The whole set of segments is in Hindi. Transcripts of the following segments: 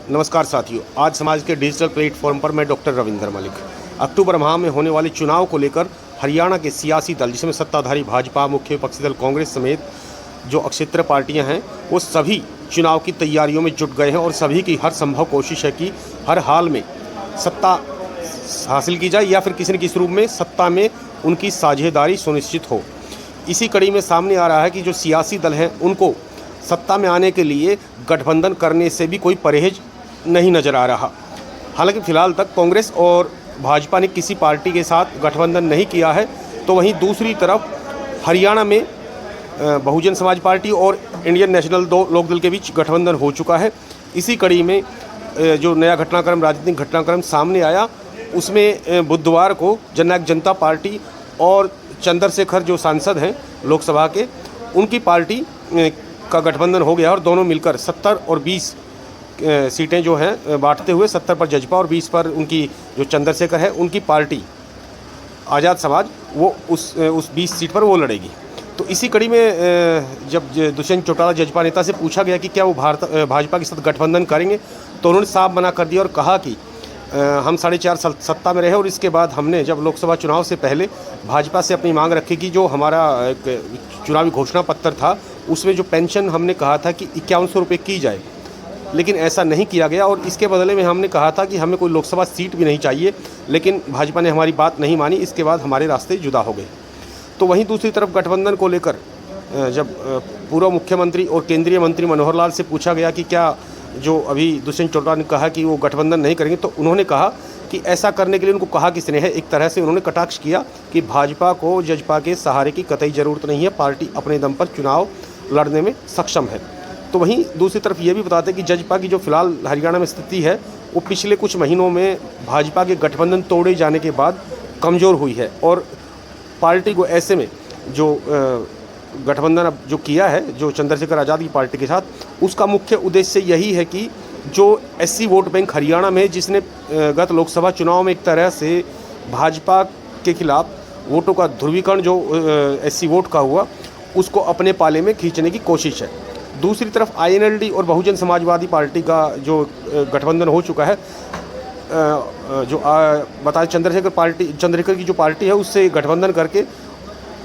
नमस्कार साथियों, आज समाज के डिजिटल प्लेटफॉर्म पर मैं डॉक्टर रविंदर मलिक। अक्टूबर माह में होने वाले चुनाव को लेकर हरियाणा के सियासी दल, जिसमें सत्ताधारी भाजपा, मुख्य विपक्षी दल कांग्रेस समेत जो अक्षेत्र पार्टियां हैं, वो सभी चुनाव की तैयारियों में जुट गए हैं और सभी की हर संभव कोशिश है कि हर हाल में सत्ता हासिल की जाए या फिर किसी न किसी रूप में सत्ता में उनकी साझेदारी सुनिश्चित हो। इसी कड़ी में सामने आ रहा है कि जो सियासी दल हैं, उनको सत्ता में आने के लिए गठबंधन करने से भी कोई परहेज नहीं नज़र आ रहा। हालांकि फ़िलहाल तक कांग्रेस और भाजपा ने किसी पार्टी के साथ गठबंधन नहीं किया है, तो वहीं दूसरी तरफ हरियाणा में बहुजन समाज पार्टी और इंडियन नेशनल लोकदल के बीच गठबंधन हो चुका है। इसी कड़ी में जो नया घटनाक्रम, राजनीतिक घटनाक्रम सामने आया, उसमें बुधवार को जननायक जनता पार्टी और चंद्रशेखर जो सांसद हैं लोकसभा के, उनकी पार्टी का गठबंधन हो गया और दोनों मिलकर 70 और 20 सीटें जो हैं बांटते हुए 70 पर जजपा और 20 पर उनकी जो चंद्रशेखर है, उनकी पार्टी आज़ाद समाज, वो उस 20 सीट पर वो लड़ेगी। तो इसी कड़ी में जब दुष्यंत चौटाला जजपा नेता से पूछा गया कि क्या वो भाजपा के साथ गठबंधन करेंगे, तो उन्होंने साफ मना कर दिया और कहा कि हम 4.5 साल सत्ता में रहे और इसके बाद हमने जब लोकसभा चुनाव से पहले भाजपा से अपनी मांग रखी कि जो हमारा एक चुनावी घोषणा पत्र था, उसमें जो पेंशन हमने कहा था कि 5100 रुपये की जाए, लेकिन ऐसा नहीं किया गया और इसके बदले में हमने कहा था कि हमें कोई लोकसभा सीट भी नहीं चाहिए, लेकिन भाजपा ने हमारी बात नहीं मानी। इसके बाद हमारे रास्ते जुदा हो गए। तो वहीं दूसरी तरफ गठबंधन को लेकर जब पूर्व मुख्यमंत्री और केंद्रीय मंत्री मनोहर लाल से पूछा गया कि क्या जो अभी दुष्यंत चौटाला ने कहा कि वो गठबंधन नहीं करेंगे, तो उन्होंने कहा कि ऐसा करने के लिए उनको कहा किसने है। एक तरह से उन्होंने कटाक्ष किया कि भाजपा को जजपा के सहारे की कतई ज़रूरत नहीं है, पार्टी अपने दम पर चुनाव लड़ने में सक्षम है। तो वहीं दूसरी तरफ ये भी बताते हैं कि जजपा की जो फिलहाल हरियाणा में स्थिति है, वो पिछले कुछ महीनों में भाजपा के गठबंधन तोड़े जाने के बाद कमज़ोर हुई है और पार्टी को ऐसे में जो गठबंधन अब जो किया है, जो चंद्रशेखर आज़ाद की पार्टी के साथ, उसका मुख्य उद्देश्य यही है कि जो एससी वोट बैंक हरियाणा में, जिसने गत लोकसभा चुनाव में एक तरह से भाजपा के खिलाफ वोटों का ध्रुवीकरण जो एससी वोट का हुआ, उसको अपने पाले में खींचने की कोशिश है। दूसरी तरफ आईएनएलडी और बहुजन समाजवादी पार्टी का जो गठबंधन हो चुका है, जो बताए चंद्रशेखर की जो पार्टी है, उससे गठबंधन करके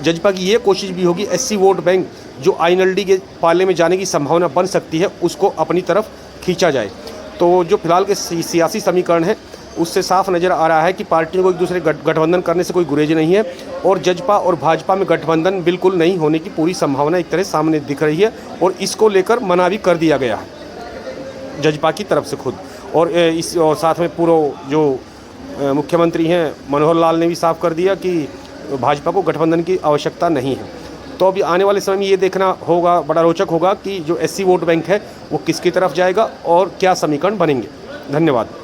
जजपा की ये कोशिश भी होगी एससी वोट बैंक जो आईएनएलडी के पाले में जाने की संभावना बन सकती है, उसको अपनी तरफ खींचा जाए। तो जो फिलहाल के सियासी समीकरण है, उससे साफ नज़र आ रहा है कि पार्टियों को एक दूसरे गठबंधन करने से कोई गुरेज नहीं है और जजपा और भाजपा में गठबंधन बिल्कुल नहीं होने की पूरी संभावना एक तरह सामने दिख रही है और इसको लेकर मना भी कर दिया गया है जजपा की तरफ से खुद। और साथ में पूर्व जो मुख्यमंत्री हैं मनोहर लाल ने भी साफ कर दिया कि भाजपा को गठबंधन की आवश्यकता नहीं है। तो अभी आने वाले समय में ये देखना होगा, बड़ा रोचक होगा कि जो एससी वोट बैंक है वो किसकी तरफ जाएगा और क्या समीकरण बनेंगे। धन्यवाद।